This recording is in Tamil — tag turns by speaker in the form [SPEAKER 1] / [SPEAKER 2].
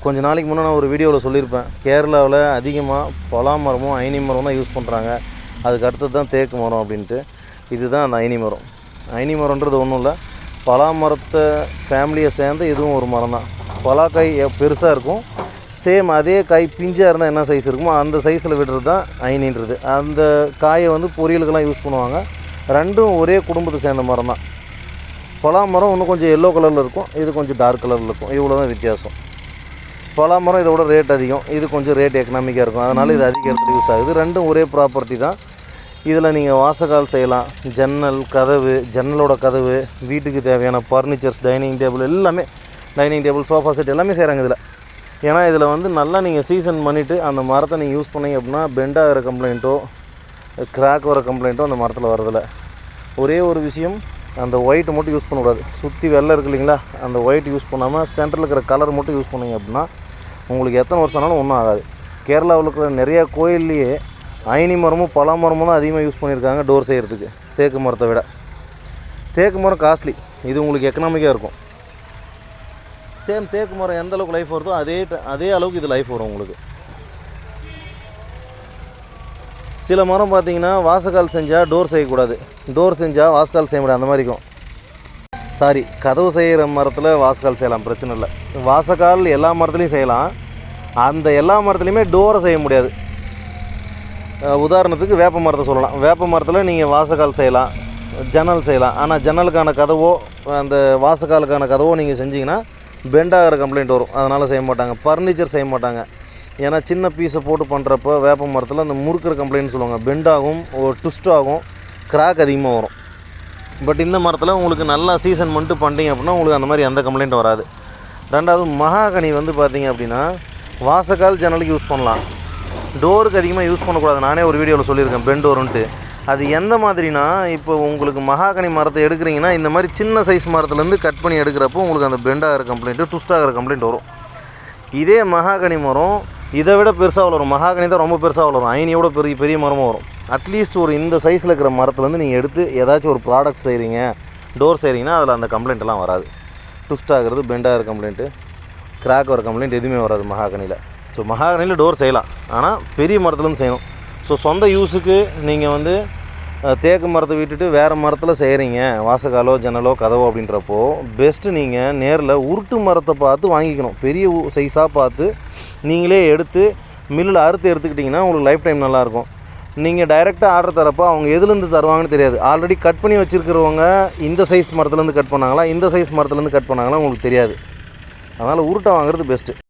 [SPEAKER 1] கொஞ்ச நாளைக்கு முன்னே நான் ஒரு வீடியோவில் சொல்லியிருப்பேன், கேரளாவில் அதிகமாக பலா மரமும் ஐனி மரம் தான் யூஸ் பண்ணுறாங்க, அதுக்கு அடுத்தது தான் தேக்கு மரம் அப்படின்ட்டு. இதுதான் அந்த ஐனி மரம். ஐனி மரம்ன்றது ஒன்றும் இல்லை, பலா மரத்தை ஃபேமிலியை சேர்ந்து இதுவும் ஒரு மரம் தான். பலாக்காய் பெருசாக இருக்கும், சேம் அதே காய் பிஞ்சாக இருந்தால் என்ன சைஸ் இருக்குமோ அந்த சைஸில் விடுறது தான் ஐனின்றது. அந்த காயை வந்து பொரியலுக்கெல்லாம் யூஸ் பண்ணுவாங்க. ரெண்டும் ஒரே குடும்பத்தை சேர்ந்த மரம் தான். பலா மரம் இன்னும் கொஞ்சம் எல்லோ கலரில் இருக்கும், இது கொஞ்சம் டார்க் கலரில் இருக்கும், இவ்வளோ தான் வித்தியாசம். பலா மரம் இதோட ரேட் அதிகம், இது கொஞ்சம் ரேட் எக்கனாமிக்காக இருக்கும், அதனால் இது அதிக இடத்துல யூஸ் ஆகுது. ரெண்டும் ஒரே ப்ராப்பர்ட்டி தான். இதில் நீங்கள் வாசக்கால் செய்யலாம், ஜன்னல் கதவு, ஜன்னலோட கதவு, வீட்டுக்கு தேவையான ஃபர்னிச்சர்ஸ், டைனிங் டேபிள் எல்லாமே, டைனிங் டேபிள் சோஃபா செட் எல்லாமே செய்கிறாங்க இதில். ஏன்னா இதில் வந்து நல்லா நீங்கள் சீசன் பண்ணிவிட்டு அந்த மரத்தை நீங்கள் யூஸ் பண்ணிங்க அப்படின்னா பெண்ட் ஆகிற கம்ப்ளைண்ட்டோ கிராக் வர கம்ப்ளைண்ட்டோ அந்த மரத்தில் வரதில்லை. ஒரே ஒரு விஷயம், அந்த ஒயிட் மட்டும் யூஸ் பண்ணக்கூடாது. சுற்றி வெள்ளை இருக்குது இல்லைங்களா, அந்த ஒயிட் யூஸ் பண்ணாமல் சென்டரில் இருக்கிற கலர் மட்டும் யூஸ் பண்ணிங்க அப்படின்னா உங்களுக்கு எத்தனை வருஷம் ஆனாலும் ஒன்றும் ஆகாது. கேரளாவில் இருக்கிற நிறையா கோயில்லையே ஐனி மரமும் பலா மரமும் தான் அதிகமாக யூஸ் பண்ணியிருக்காங்க டோர் செய்கிறதுக்கு, தேக்கு மரத்தை விட. தேக்கு மரம் காஸ்ட்லி, இது உங்களுக்கு எக்கனாமிக்காக இருக்கும். சேம் தேக்கு மரம் எந்த அளவுக்கு லைஃப் வருதோ அதே அளவுக்கு இது லைஃப் வரும் உங்களுக்கு. சில மரம் பார்த்தீங்கன்னா வாசக்கால் செஞ்சால் டோர் செய்யக்கூடாது, டோர் செஞ்சால் வாசக்கால் செய்ய முடியாது, அந்த மாதிரி இருக்கும். சாரி, கதவு செய்கிற மரத்தில் வாசக்கால் செய்யலாம், பிரச்சனை இல்லை. வாசக்கால் எல்லா மரத்துலேயும் செய்யலாம், அந்த எல்லா மரத்துலேயுமே டோரை செய்ய முடியாது. உதாரணத்துக்கு வேப்ப மரத்தை சொல்லலாம். வேப்ப மரத்தில் நீங்கள் வாசக்கால் செய்யலாம், ஜன்னல் செய்யலாம். ஆனால் ஜன்னலுக்கான கதவோ அந்த வாசக்காலுக்கான கதவோ நீங்கள் செஞ்சிங்கன்னா பெண்டாகிற கம்ப்ளைண்ட் வரும், அதனால் செய்ய மாட்டாங்க. ஃபர்னிச்சர் செய்ய மாட்டாங்க, ஏன்னா சின்ன பீஸை போட்டு பண்ணுறப்போ வேப்ப மரத்தில் அந்த முறுக்கிற கம்ப்ளைண்ட் சொல்லுவாங்க, பெண்டாகும், ஒரு ட்விஸ்ட் ஆகும், கிராக் அதிகமாக வரும். பட் இந்த மரத்தில் உங்களுக்கு நல்லா சீசன் பண்ணிட்டு பண்ணிட்டீங்க அப்படின்னா உங்களுக்கு அந்த மாதிரி எந்த கம்ப்ளைண்ட்டும் வராது. ரெண்டாவது, மகாகனி வந்து பார்த்திங்க அப்படின்னா வாசக்கால் ஜன்னலுக்கு யூஸ் பண்ணலாம், டோருக்கு அதிகமாக யூஸ் பண்ணக்கூடாது. நானே ஒரு வீடியோவில் சொல்லியிருக்கேன் பெண்ட் வரும்ன்ட்டு. அது எந்த மாதிரினா, இப்போ உங்களுக்கு மகாகனி மரத்தை எடுக்கிறீங்கன்னா இந்த மாதிரி சின்ன சைஸ் மரத்துலேருந்து கட் பண்ணி எடுக்கிறப்போ உங்களுக்கு அந்த பெண்ட் ஆகிற கம்ப்ளைண்ட்டு, ட்விஸ்ட் ஆகிற கம்ப்ளைண்ட் வரும். இதே மகாகனி மரம் இதை விட பெருசாக வளரும், மகாகனி தான் ரொம்ப பெருசாக வளரும், ஐனியோட பெரிய மரமும் வரும். அட்லீஸ்ட் ஒரு இந்த சைஸில் இருக்கிற மரத்துலேருந்து நீங்கள் எடுத்து ஏதாச்சும் ஒரு ப்ராடக்ட் செய்கிறீங்க, டோர் செய்கிறீங்கன்னா அதில் அந்த கம்ப்ளைண்ட்டெல்லாம் வராது. ட்விஸ்ட் ஆகிறது, பெண்ட் ஆகிற கம்ப்ளைண்ட்டு, கிராக் வர கம்ப்ளைண்ட் எதுவுமே வராது மகாகனியில். ஸோ மகாகனியில் டோர் செய்யலாம், ஆனால் பெரிய மரத்துலேருந்து செய்யணும். ஸோ சொந்த யூஸுக்கு நீங்கள் வந்து தேக்கு மரத்தை விட்டுட்டு வேறு மரத்தில் செய்கிறீங்க, வாசக்காலோ ஜன்னலோ கதவோ அப்படின்றப்போ பெஸ்ட்டு நீங்கள் நேரில் உருட்டு மரத்தை பார்த்து வாங்கிக்கணும். பெரிய சைஸாக பார்த்து நீங்களே எடுத்து மில்லில் அறுத்து எடுத்துக்கிட்டிங்கன்னா உங்களுக்கு லைஃப் டைம் நல்லாயிருக்கும். நீங்கள் டைரெக்டாக ஆர்டர் தரப்போ அவங்க எதுலேருந்து தருவாங்கன்னு தெரியாது. ஆல்ரெடி கட் பண்ணி வச்சுருக்கிறவங்க இந்த சைஸ் மரத்துலேருந்து கட் பண்ணாங்களா, இந்த சைஸ் மரத்துலேருந்து கட் பண்ணாங்களா உங்களுக்கு தெரியாது. அதனால் உருட்டை வாங்குறது பெஸ்ட்டு.